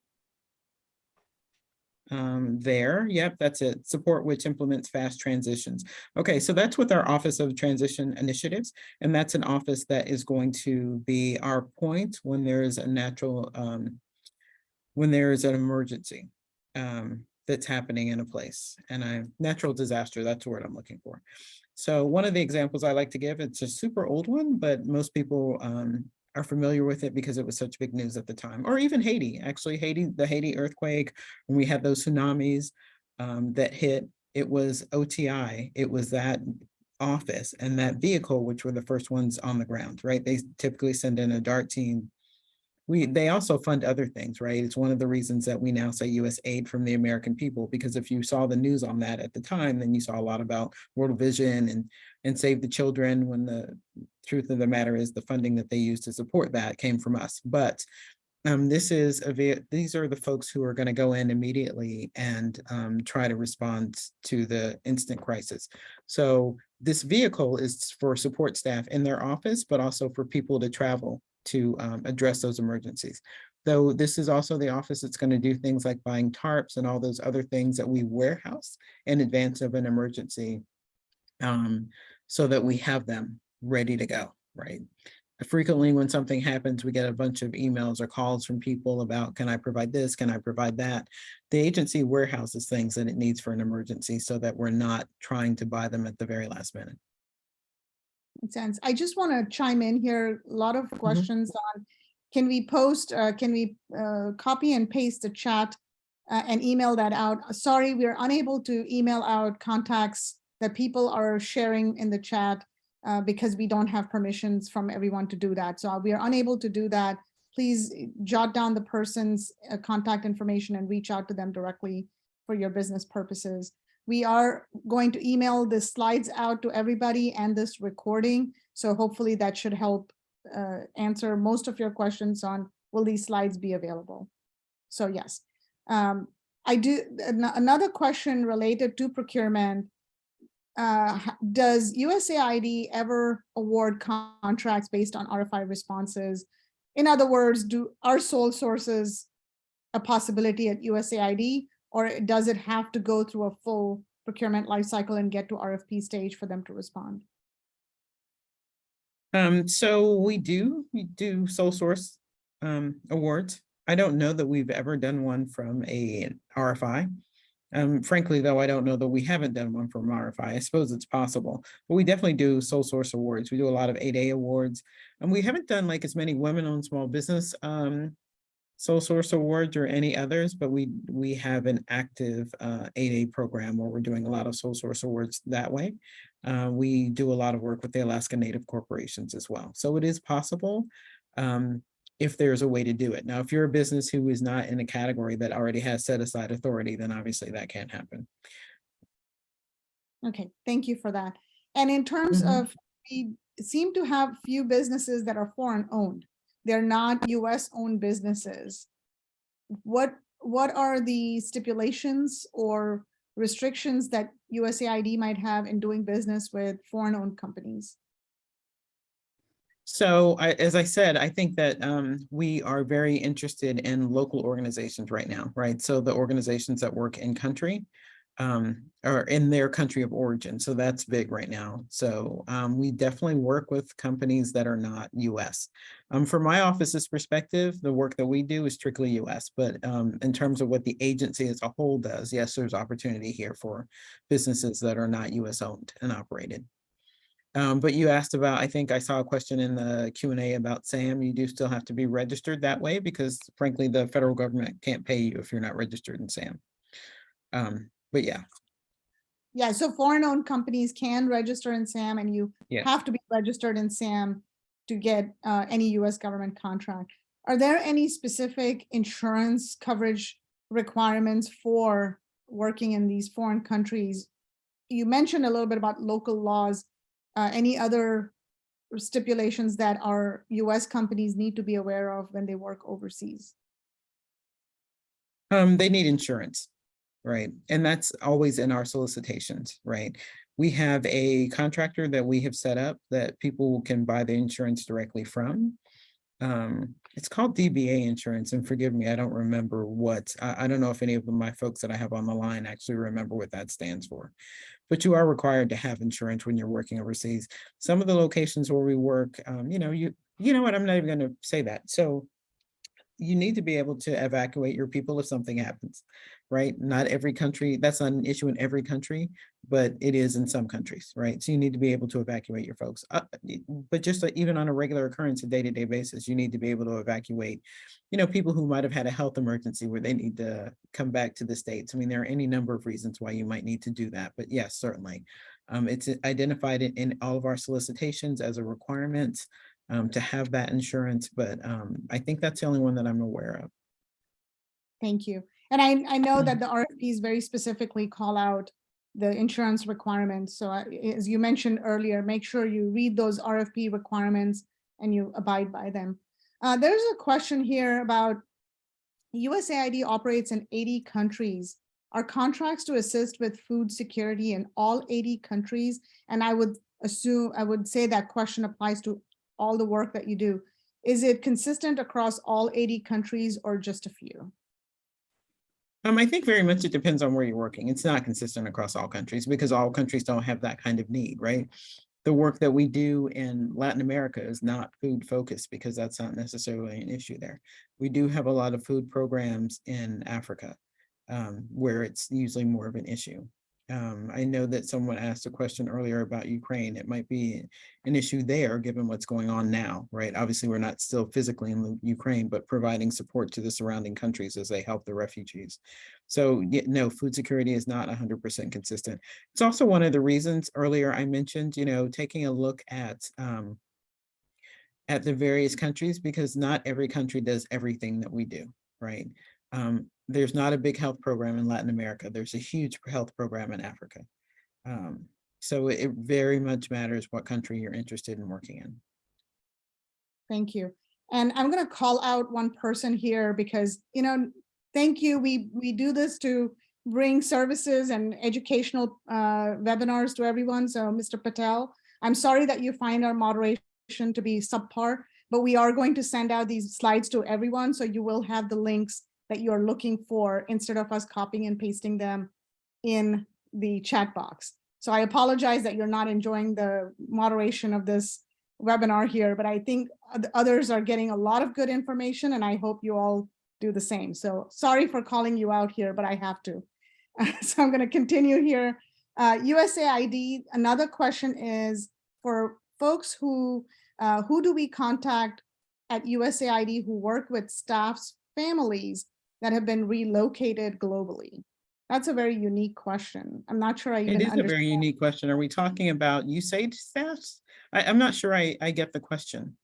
There, yep, that's it. Support which implements fast transitions. Okay, so that's with our Office of Transition Initiatives, and that's an office that is going to be our point when there is a natural, when there is an emergency that's happening in a place, and a natural disaster, that's the word I'm looking for. So one of the examples I like to give, it's a super old one, but most people are familiar with it because it was such big news at the time. Or even Haiti, actually Haiti, the Haiti earthquake, when we had those tsunamis that hit, it was OTI, it was that office and that vehicle, which were the first ones on the ground, right? They typically send in a DART team. They also fund other things, right? It's one of the reasons that we now say US aid from the American people, because if you saw the news on that at the time, then you saw a lot about World Vision and Save the Children, when the truth of the matter is the funding that they used to support that came from us. But these are the folks who are going to go in immediately and try to respond to the instant crisis. So this vehicle is for support staff in their office, but also for people to travel to address those emergencies. Though this is also the office that's going to do things like buying tarps and all those other things that we warehouse in advance of an emergency, so that we have them ready to go, right? Frequently when something happens, we get a bunch of emails or calls from people about, can I provide this? Can I provide that? The agency warehouses things that it needs for an emergency so that we're not trying to buy them at the very last minute. Makes sense. I just want to chime in here. A lot of questions on, can we post, can we copy and paste the chat and email that out? Sorry, we're unable to email out contacts that people are sharing in the chat because we don't have permissions from everyone to do that. So we are unable to do that. Please jot down the person's contact information and reach out to them directly for your business purposes. We are going to email the slides out to everybody and this recording. So hopefully that should help answer most of your questions on, will these slides be available? So yes, I do. Another question related to procurement. Does USAID ever award contracts based on RFI responses? In other words, are sole sources a possibility at USAID, or does it have to go through a full procurement lifecycle and get to RFP stage for them to respond? So we do sole source awards. I don't know that we've ever done one from a RFI. Frankly, though, I don't know that we haven't done one from RFI. I suppose it's possible, but we definitely do sole source awards. We do a lot of 8A awards, and we haven't done like as many women-owned small business sole source awards or any others, but we have an active 8A program where we're doing a lot of sole source awards that way. We do a lot of work with the Alaska Native corporations as well. So it is possible. If there's a way to do it. Now, if you're a business who is not in a category that already has set aside authority, then obviously that can't happen. Okay, thank you for that. And in terms of, we seem to have few businesses that are foreign owned. They're not US owned businesses. What are the stipulations or restrictions that USAID might have in doing business with foreign owned companies? So as I said, I think that we are very interested in local organizations right now, right? So the organizations that work in country or in their country of origin. So that's big right now. So we definitely work with companies that are not US. From my office's perspective, the work that we do is strictly US, but in terms of what the agency as a whole does, yes, there's opportunity here for businesses that are not US owned and operated. But you asked about, I think I saw a question in the Q&A about SAM. You do still have to be registered that way because frankly, the federal government can't pay you if you're not registered in SAM. But yeah. Yeah, so foreign-owned companies can register in SAM, and you Yes. have to be registered in SAM to get any US government contract. Are there any specific insurance coverage requirements for working in these foreign countries? You mentioned a little bit about local laws. Any other stipulations that our US companies need to be aware of when they work overseas? They need insurance, right? And that's always in our solicitations, right? We have a contractor that we have set up that people can buy the insurance directly from. It's called DBA insurance, and forgive me, I don't remember what, I don't know if any of my folks that I have on the line actually remember what that stands for. But you are required to have insurance when you're working overseas. Some of the locations where we work, you know what, I'm not even gonna say that. So you need to be able to evacuate your people if something happens, right? Not every country, that's not an issue in every country, but it is in some countries, right? So you need to be able to evacuate your folks. But just even on a regular occurrence, a day-to-day basis, you need to be able to evacuate, people who might have had a health emergency where they need to come back to the States. I mean, there are any number of reasons why you might need to do that, but yes, certainly. It's identified in all of our solicitations as a requirement to have that insurance, but I think that's the only one that I'm aware of. Thank you. And I know that the RFPs very specifically call out the insurance requirements. So as you mentioned earlier, make sure you read those RFP requirements and you abide by them. There's a question here about USAID operates in 80 countries. Are contracts to assist with food security in all 80 countries? And I would say that question applies to all the work that you do. Is it consistent across all 80 countries or just a few? I think very much it depends on where you're working. It's not consistent across all countries because all countries don't have that kind of need, right? The work that we do in Latin America is not food focused because that's not necessarily an issue there. We do have a lot of food programs in Africa where it's usually more of an issue. I know that someone asked a question earlier about Ukraine. It might be an issue there given what's going on now, right? Obviously, we're not still physically in Ukraine, but providing support to the surrounding countries as they help the refugees. So no, food security is not 100% consistent. It's also one of the reasons earlier I mentioned, taking a look at the various countries, because not every country does everything that we do, right? There's not a big health program in Latin America. There's a huge health program in Africa. So it very much matters what country you're interested in working in. Thank you. And I'm going to call out one person here because, thank you. We do this to bring services and educational webinars to everyone. So Mr. Patel, I'm sorry that you find our moderation to be subpar, but we are going to send out these slides to everyone. So you will have the links that you're looking for instead of us copying and pasting them in the chat box. So I apologize that you're not enjoying the moderation of this webinar here, but I think others are getting a lot of good information and I hope you all do the same. So sorry for calling you out here, but I have to. So I'm going to continue here. USAID, another question is for folks who do we contact at USAID who work with staff's families that have been relocated globally? That's a very unique question. I'm not sure I even understand. It is a very unique question. Are we talking about USAID staffs? I'm not sure I get the question.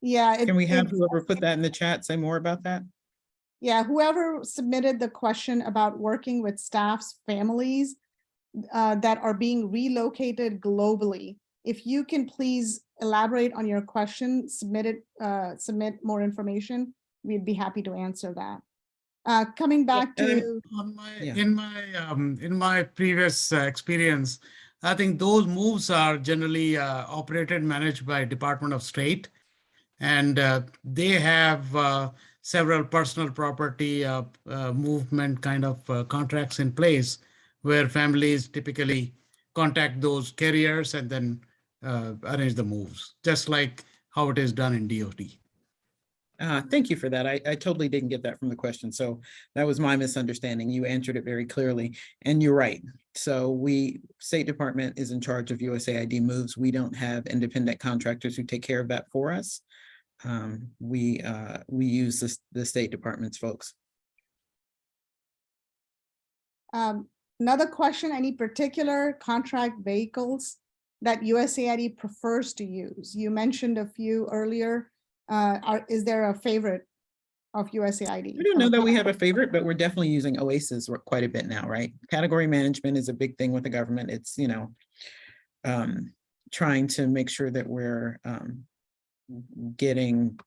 Yeah. Can we have whoever put that in the chat say more about that? Yeah, whoever submitted the question about working with staff's families that are being relocated globally. If you can please elaborate on your question, submit more information, we'd be happy to answer that. Coming back to in my previous experience, I think those moves are generally operated, managed by Department of State, and they have several personal property movement kind of contracts in place where families typically contact those carriers and then arrange the moves, just like how it is done in DOT. Thank you for that. I totally didn't get that from the question. So that was my misunderstanding. You answered it very clearly, and you're right. So State Department is in charge of USAID moves. We don't have independent contractors who take care of that for us. We use the State Department's folks. Another question, any particular contract vehicles that USAID prefers to use? You mentioned a few earlier. Is there a favorite of USAID? I don't know that we have a favorite, but we're definitely using OASIS quite a bit now, right? Category management is a big thing with the government. It's, trying to make sure that we're getting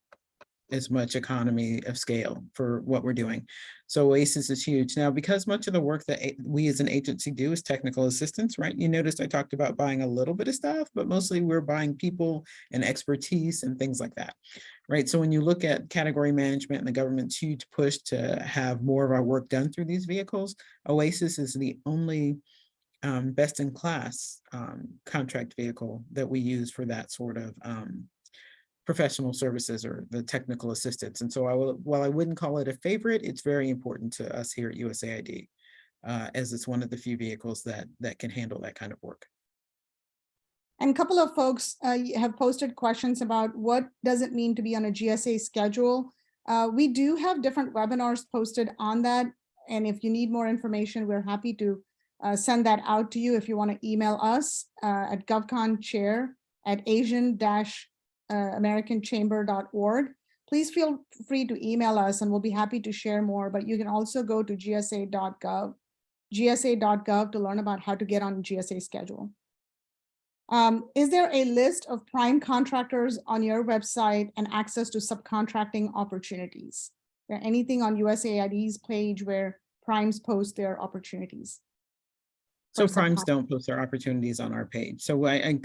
as much economy of scale for what we're doing. So OASIS is huge. Now, because much of the work that we as an agency do is technical assistance, right? You noticed I talked about buying a little bit of stuff, but mostly we're buying people and expertise and things like that, right? So when you look at category management and the government's huge push to have more of our work done through these vehicles, OASIS is the only best in class contract vehicle that we use for that sort of professional services or the technical assistance. And so while I wouldn't call it a favorite, it's very important to us here at USAID, as it's one of the few vehicles that can handle that kind of work. And a couple of folks have posted questions about what does it mean to be on a GSA schedule. We do have different webinars posted on that. And if you need more information, we're happy to send that out to you. If you want to email us at govconchair@asian-americanchamber.org. Please feel free to email us and we'll be happy to share more, but you can also go to gsa.gov to learn about how to get on GSA schedule. Is there a list of prime contractors on your website and access to subcontracting opportunities? Is there anything on USAID's page where primes post their opportunities? So primes don't post their opportunities on our page. So I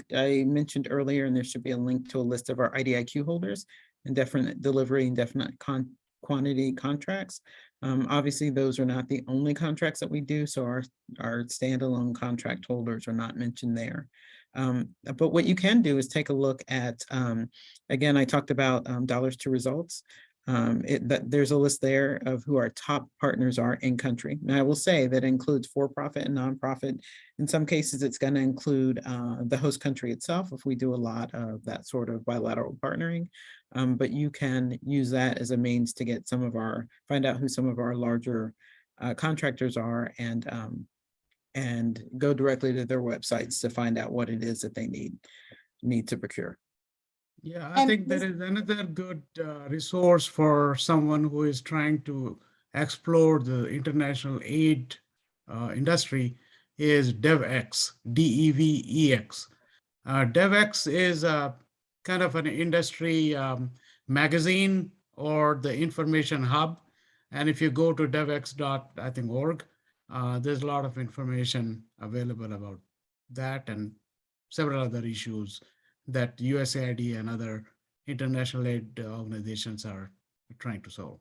mentioned earlier, and there should be a link to a list of our IDIQ holders and definite delivery and definite quantity contracts. Obviously, those are not the only contracts that we do. So our standalone contract holders are not mentioned there. But what you can do is take a look at, again, I talked about dollars to results. There's a list there of who our top partners are in country. Now, I will say that includes for-profit and nonprofit. In some cases, it's going to include the host country itself if we do a lot of that sort of bilateral partnering. But you can use that as a means to get find out who some of our larger contractors are and go directly to their websites to find out what it is that they need to procure. Yeah, I think there is another good resource for someone who is trying to explore the international aid industry is DevX, DEVEX. DevX is a kind of an industry magazine or the information hub. And if you go to devx.org, there's a lot of information available about that and several other issues that USAID and other international aid organizations are trying to solve.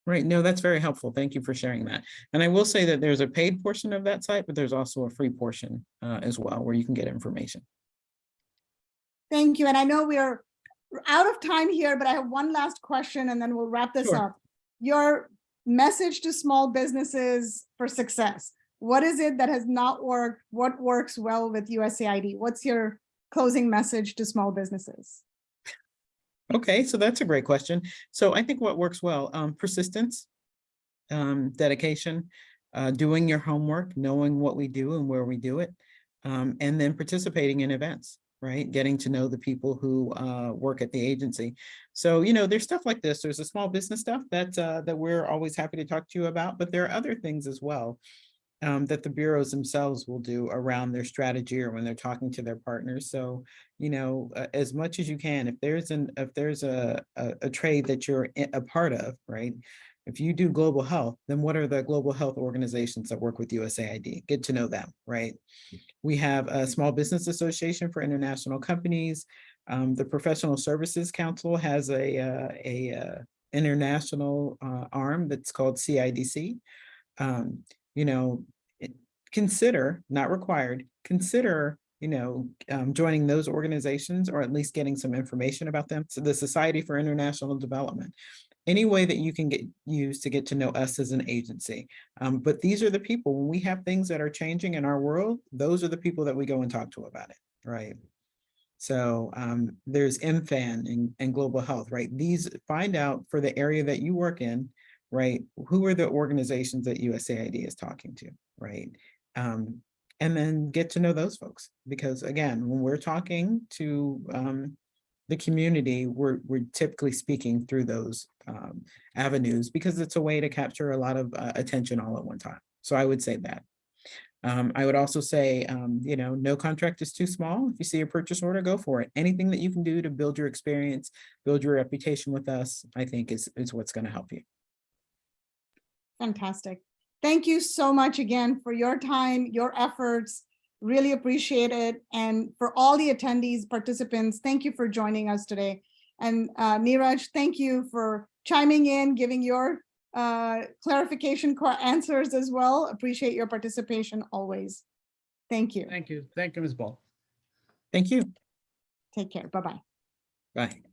Right. No, that's very helpful. Thank you for sharing that. And I will say that there's a paid portion of that site, but there's also a free portion as well where you can get information. Thank you. And I know we are out of time here, but I have one last question and then we'll wrap this up. Your message to small businesses for success. What is it that has not worked? What works well with USAID? What's your closing message to small businesses? Okay, so that's a great question. So I think what works well, persistence, dedication, doing your homework, knowing what we do and where we do it, and then participating in events, right? Getting to know the people who work at the agency. So, there's stuff like this. There's a small business stuff that we're always happy to talk to you about, but there are other things as well. That the bureaus themselves will do around their strategy or when they're talking to their partners. So, as much as you can, if there's a trade that you're a part of, right, If you do global health, then what are the global health organizations that work with USAID? Get to know them, right? We have a Small Business Association for International Companies. The Professional Services Council has a international arm that's called CIDC. You know, consider, not required, consider, joining those organizations, or at least getting some information about them. So the Society for International Development, any way that you can use to get to know us as an agency. But these are the people, when we have things that are changing in our world, those are the people that we go and talk to about it, right? So there's MFAN and Global Health, right? These, find out for the area that you work in, right? Who are the organizations that USAID is talking to, right? And then get to know those folks, because again, when we're talking to the community, we're typically speaking through those avenues, because it's a way to capture a lot of attention all at one time. So I would say that. I would also say, no contract is too small. If you see a purchase order, go for it. Anything that you can do to build your experience, build your reputation with us, I think is what's going to help you. Fantastic. Thank you so much again for your time, your efforts. Really appreciate it. And for all the attendees, participants, thank you for joining us today. And Neeraj, thank you for chiming in, giving your clarification answers as well. Appreciate your participation always. Thank you. Thank you. Thank you, Ms. Ball. Thank you. Take care. Bye-bye. Bye.